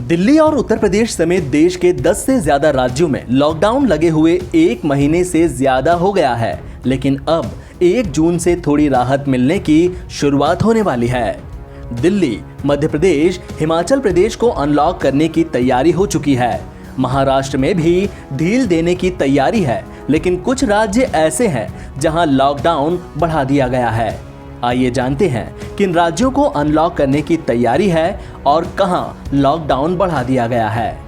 दिल्ली और उत्तर प्रदेश समेत देश के 10 से ज्यादा राज्यों में लॉकडाउन लगे हुए 1 महीने से ज्यादा हो गया है, लेकिन अब 1 जून से थोड़ी राहत मिलने की शुरुआत होने वाली है। दिल्ली, मध्य प्रदेश, हिमाचल प्रदेश को अनलॉक करने की तैयारी हो चुकी है। महाराष्ट्र में भी ढील देने की तैयारी है, लेकिन कुछ राज्य ऐसे हैं जहां लॉकडाउन बढ़ा दिया गया है। आइए जानते हैं किन राज्यों को अनलॉक करने की तैयारी है और कहां लॉकडाउन बढ़ा दिया गया है।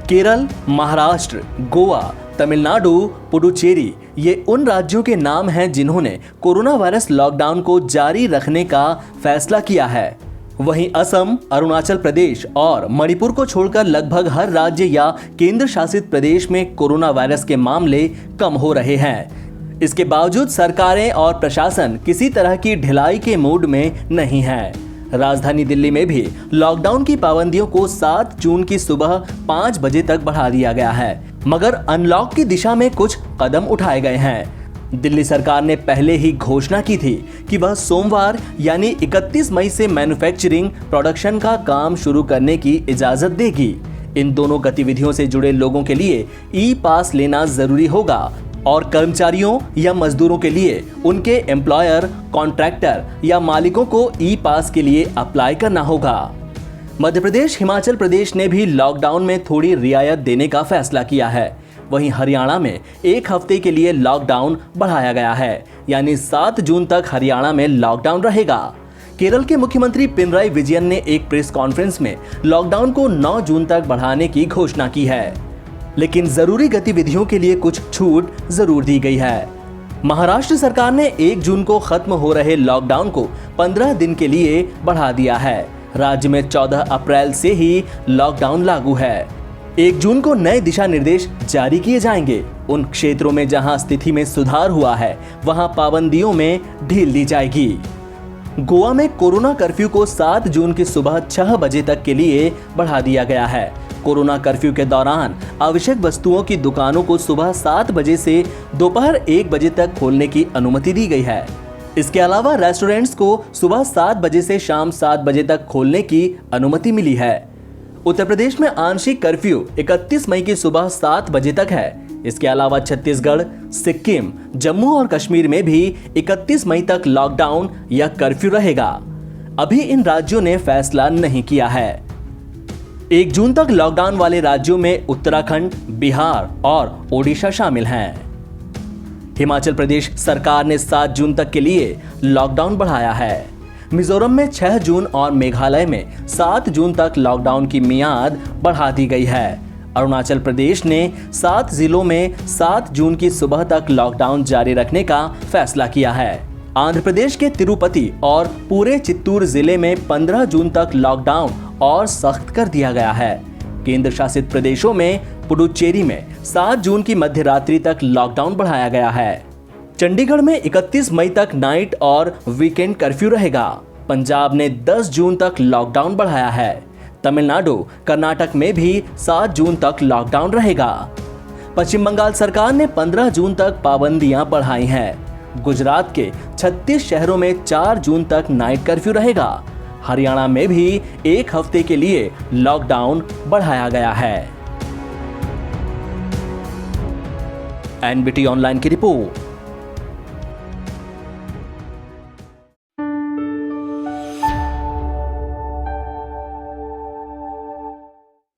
केरल, महाराष्ट्र, गोवा, तमिलनाडु, पुडुचेरी ये उन राज्यों के नाम हैं जिन्होंने कोरोना वायरस लॉकडाउन को जारी रखने का फैसला किया है। वहीं असम, अरुणाचल प्रदेश और मणिपुर को छोड़कर लगभग हर राज्य या केंद्र शासित प्रदेश में कोरोना वायरस के मामले कम हो रहे हैं। इसके बावजूद सरकारें और प्रशासन किसी तरह की ढिलाई के मूड में नहीं है। राजधानी दिल्ली में भी लॉकडाउन की पाबंदियों को 7 जून की सुबह 5 बजे तक बढ़ा दिया गया है, मगर अनलॉक की दिशा में कुछ कदम उठाए गए हैं। दिल्ली सरकार ने पहले ही घोषणा की थी कि वह सोमवार यानी 31 मई से मैन्युफैक्चरिंग प्रोडक्शन का काम शुरू करने की इजाजत देगी। इन दोनों गतिविधियों से जुड़े लोगों के लिए ई पास लेना जरूरी होगा और कर्मचारियों या मजदूरों के लिए उनके एम्प्लॉयर, कॉन्ट्रैक्टर या मालिकों को ई पास के लिए अप्लाई करना होगा। मध्य प्रदेश, हिमाचल प्रदेश ने भी लॉकडाउन में थोड़ी रियायत देने का फैसला किया है। वहीं हरियाणा में 1 हफ्ते के लिए लॉकडाउन बढ़ाया गया है, यानी 7 जून तक हरियाणा में लॉकडाउन रहेगा। केरल के मुख्यमंत्री पिनराई विजयन ने एक प्रेस कॉन्फ्रेंस में लॉकडाउन को 9 जून तक बढ़ाने की घोषणा की है, लेकिन जरूरी गतिविधियों के लिए कुछ छूट जरूर दी गई है। महाराष्ट्र सरकार ने 1 जून को खत्म हो रहे लॉकडाउन को 15 दिन के लिए बढ़ा दिया है। राज्य में 14 अप्रैल से ही लॉकडाउन लागू है। 1 जून को नए दिशा निर्देश जारी किए जाएंगे। उन क्षेत्रों में जहां स्थिति में सुधार हुआ है, वहां पाबंदियों में ढील दी जाएगी। गोवा में कोरोना कर्फ्यू को 7 जून की सुबह 6 बजे तक के लिए बढ़ा दिया गया है। कोरोना कर्फ्यू के दौरान आवश्यक वस्तुओं की दुकानों को सुबह 7 बजे से दोपहर 1 बजे तक खोलने की अनुमति दी गई है। इसके अलावा रेस्टोरेंट्स को सुबह 7 बजे से शाम 7 बजे तक खोलने की अनुमति मिली है। उत्तर प्रदेश में आंशिक कर्फ्यू 31 मई की सुबह 7 बजे तक है। इसके अलावा छत्तीसगढ़, सिक्किम, जम्मू और कश्मीर में भी 31 मई तक लॉकडाउन या कर्फ्यू रहेगा। अभी इन राज्यों ने फैसला नहीं किया है। 1 जून तक लॉकडाउन वाले राज्यों में उत्तराखंड, बिहार और ओडिशा शामिल हैं। हिमाचल प्रदेश सरकार ने 7 जून तक के लिए लॉकडाउन बढ़ाया है। मिजोरम में 6 जून और मेघालय में 7 जून तक लॉकडाउन की मियाद बढ़ा दी गई है। अरुणाचल प्रदेश ने 7 जिलों में 7 जून की सुबह तक लॉकडाउन जारी रखने का फैसला किया है। आंध्र प्रदेश के तिरुपति और पूरे चित्तूर जिले में 15 जून तक लॉकडाउन और सख्त कर दिया गया है। केंद्र शासित प्रदेशों में पुडुचेरी में 7 जून की मध्य रात्रि तक लॉकडाउन बढ़ाया गया है। चंडीगढ़ में 31 मई तक नाइट और वीकेंड कर्फ्यू रहेगा। पंजाब ने 10 जून तक लॉकडाउन बढ़ाया है। तमिलनाडु, कर्नाटक में भी 7 जून तक लॉकडाउन रहेगा। पश्चिम बंगाल सरकार ने 15 जून तक पाबंदियां बढ़ाई हैं। गुजरात के 36 शहरों में 4 जून तक नाइट कर्फ्यू रहेगा। हरियाणा में भी 1 हफ्ते के लिए लॉकडाउन बढ़ाया गया है। एनबीटी ऑनलाइन की रिपोर्ट।